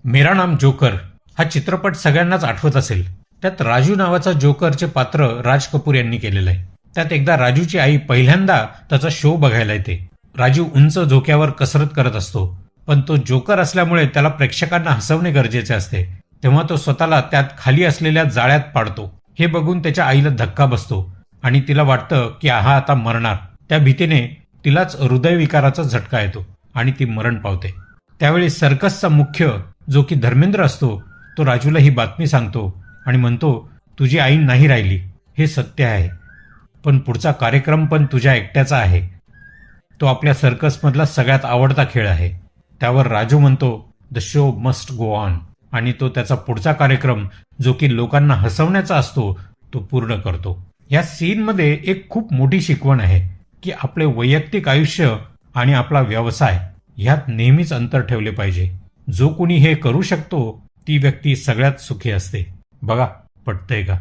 मेरा नाम जोकर हा चित्रपट सगळ्यांनाच आठवत असेल. त्यात राजू नावाचा जोकरचे पात्र राज कपूर यांनी केलेलं आहे. त्यात एकदा राजूची आई पहिल्यांदा त्याचा शो बघायला येते. राजू उंच झोक्यावर कसरत करत असतो, पण तो जोकर असल्यामुळे त्याला प्रेक्षकांना हसवणे गरजेचे असते. तेव्हा तो स्वतःला त्यात खाली असलेल्या जाळ्यात पाडतो. हे बघून त्याच्या आईला धक्का बसतो आणि तिला वाटतं की हा आता मरणार. त्या भीतीने तिलाच हृदयविकाराचा झटका येतो आणि ती मरण पावते. त्यावेळी सर्कसचा मुख्य जो की धर्मेंद्र असतो, तो राजूला ही बातमी सांगतो आणि म्हणतो, तुझी आई नाही राहिली हे सत्य आहे, पण पुढचा कार्यक्रम पण तुझ्या एकट्याचा आहे. तो आपल्या सर्कसमधला सगळ्यात आवडता खेळ आहे. त्यावर राजू म्हणतो, the show must go on, आणि तो त्याचा पुढचा कार्यक्रम जो की लोकांना हसवण्याचा असतो तो पूर्ण करतो. या सीनमध्ये एक खूप मोठी शिकवण आहे की आपले वैयक्तिक आयुष्य आणि आपला व्यवसाय ह्यात नेहमीच अंतर ठेवले पाहिजे. जो कुणी हे करू शकतो ती व्यक्ती सगळ्यात सुखी असते. बघा, पटतंय का?